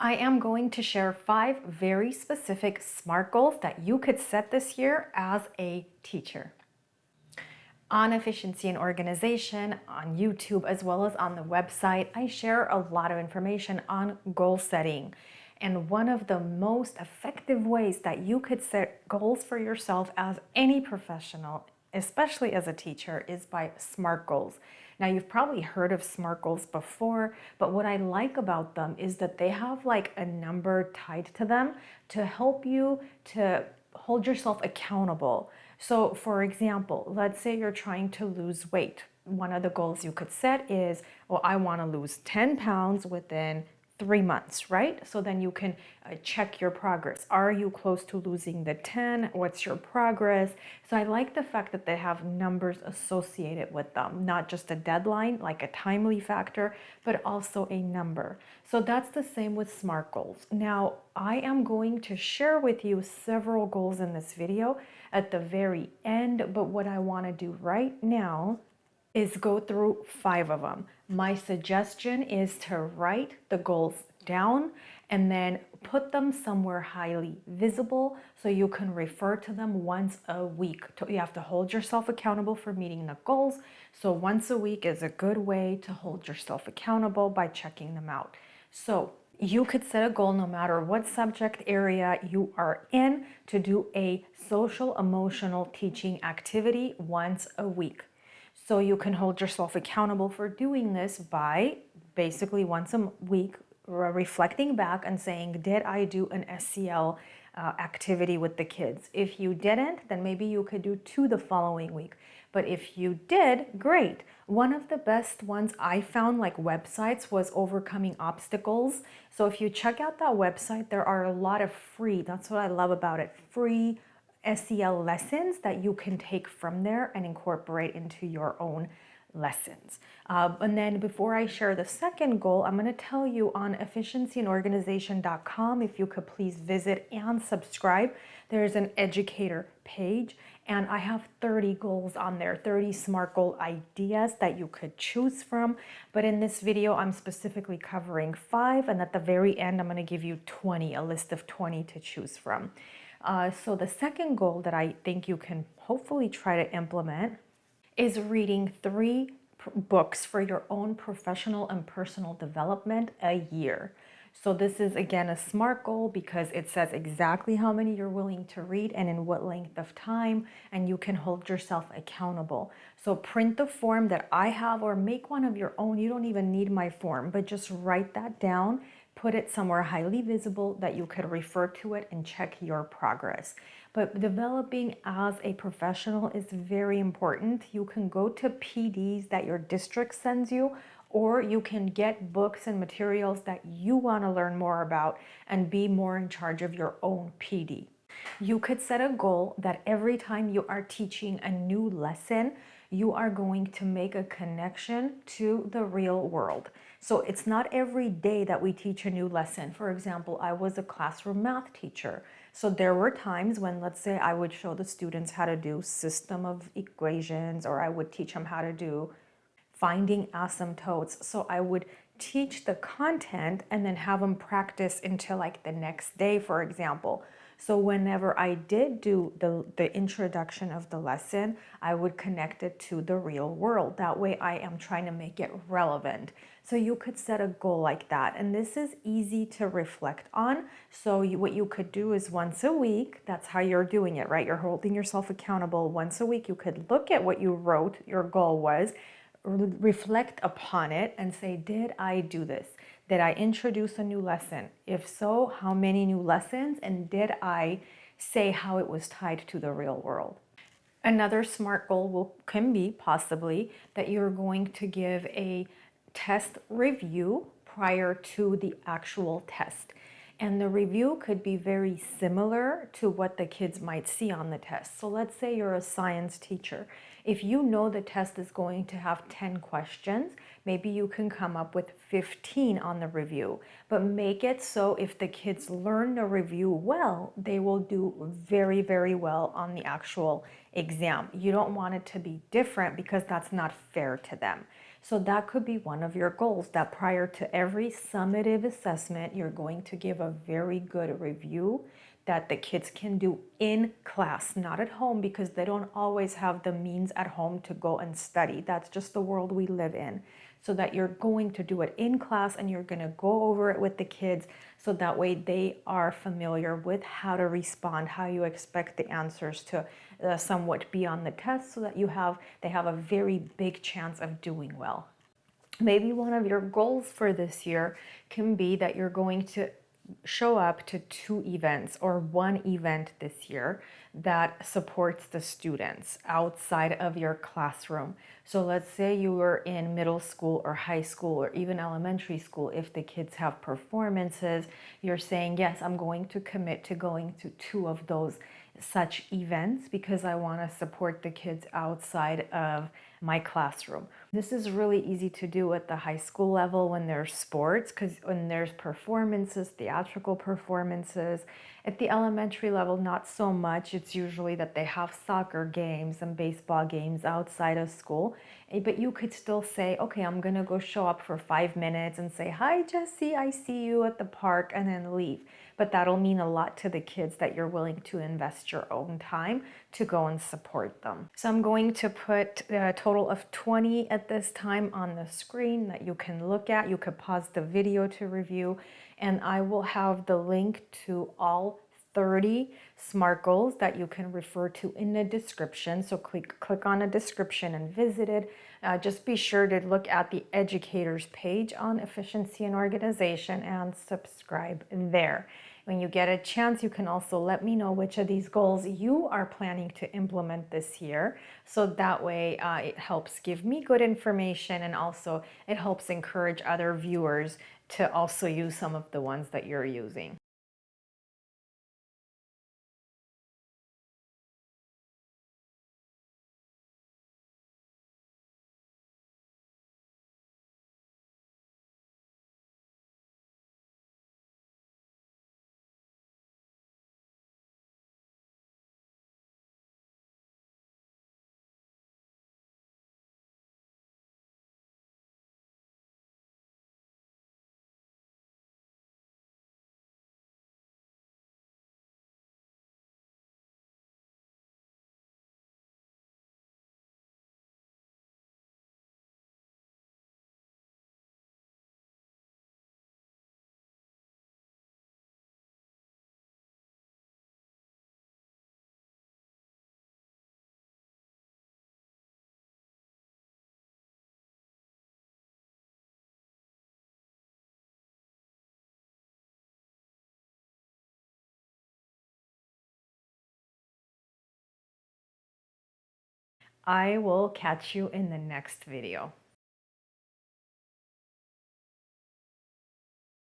I am going to share 5 very specific SMART goals that you could set this year as a teacher. On Efficiency and Organization, on YouTube, as well as on the website, I share a lot of information on goal setting. And one of the most effective ways that you could set goals for yourself as any professional, especially as a teacher, is by SMART goals. Now, you've probably heard of SMART goals before, but what I like about them is that they have like a number tied to them to help you to hold yourself accountable. So, for example, let's say you're trying to lose weight. One of the goals you could set is, well, I want to lose 10 pounds within 3 months, right? So then you can check your progress. Are you close to losing the 10? What's your progress? So I like the fact that they have numbers associated with them, not just a deadline, like a timely factor, but also a number. So that's the same with SMART goals. Now, I am going to share with you several goals in this video at the very end, but what I want to do right now is go through 5 of them. My suggestion is to write the goals down and then put them somewhere highly visible so you can refer to them once a week. You have to hold yourself accountable for meeting the goals. So once a week is a good way to hold yourself accountable by checking them out. So you could set a goal no matter what subject area you are in to do a social emotional teaching activity once a week. So you can hold yourself accountable for doing this by basically once a week reflecting back and saying, did I do an SEL activity with the kids? If you didn't, then maybe you could do 2 the following week. But if you did, great. One of the best ones I found, like websites, was Overcoming Obstacles. So if you check out that website, there are a lot of free, that's what I love about it, free SEL lessons that you can take from there and incorporate into your own lessons. And then before I share the second goal, I'm going to tell you on efficiencyandorganization.com, if you could please visit and subscribe. There's an educator page, and I have 30 goals on there, 30 SMART goal ideas that you could choose from. But in this video, I'm specifically covering 5, and at the very end, I'm going to give you 20, a list of 20 to choose from. So the second goal that I think you can hopefully try to implement is reading 3 books for your own professional and personal development a year. So this is again a SMART goal because it says exactly how many you're willing to read and in what length of time, and you can hold yourself accountable. So print the form that I have or make one of your own. You don't even need my form, but just write that down. Put it somewhere highly visible that you could refer to it and check your progress. But developing as a professional is very important. You can go to PDs that your district sends you, or you can get books and materials that you want to learn more about and be more in charge of your own PD. You could set a goal that every time you are teaching a new lesson, you are going to make a connection to the real world. So it's not every day that we teach a new lesson. For example, I was a classroom math teacher. So there were times when, let's say, I would show the students how to do system of equations, or I would teach them how to do finding asymptotes. So I would teach the content and then have them practice until like the next day, for example. So whenever I did do the introduction of the lesson, I would connect it to the real world. That way I am trying to make it relevant. So you could set a goal like that. And this is easy to reflect on. So what you could do is once a week, that's how you're doing it, right? You're holding yourself accountable. Once a week, you could look at what you wrote, your goal was, reflect upon it and say, did I do this? Did I introduce a new lesson? If so, how many new lessons? And did I say how it was tied to the real world? Another SMART goal can be possibly that you're going to give a test review prior to the actual test. And the review could be very similar to what the kids might see on the test. So let's say you're a science teacher. If you know the test is going to have 10 questions, maybe you can come up with 15 on the review. But make it so if the kids learn the review well, they will do very, very well on the actual exam. You don't want it to be different because that's not fair to them. So that could be one of your goals, that prior to every summative assessment, you're going to give a very good review that the kids can do in class, not at home, because they don't always have the means at home to go and study. That's just the world we live in. So that you're going to do it in class and you're going to go over it with the kids so that way they are familiar with how to respond, how you expect the answers to somewhat be on the test, so that they have a very big chance of doing well. Maybe one of your goals for this year can be that you're going to show up to 2 events or 1 event this year that supports the students outside of your classroom. So let's say you were in middle school or high school or even elementary school. If the kids have performances, you're saying, yes, I'm going to commit to going to 2 of those such events because I want to support the kids outside of my classroom. This is really easy to do at the high school level when there's sports, because when there's performances, theatrical performances. At the elementary level, not so much. It's usually that they have soccer games and baseball games outside of school. But you could still say, okay, I'm going to go show up for 5 minutes and say, hi, Jesse, I see you at the park, and then leave. But that'll mean a lot to the kids that you're willing to invest your own time to go and support them. So I'm going to put a total of 20 at this time on the screen that you can look at. You could pause the video to review, and I will have the link to all 30 SMART goals that you can refer to in the description. So click on a description and visit it. Just be sure to look at the educators page on efficiency and organization and subscribe there. When you get a chance, you can also let me know which of these goals you are planning to implement this year. So that way it helps give me good information, and also it helps encourage other viewers to also use some of the ones that you're using. I will catch you in the next video.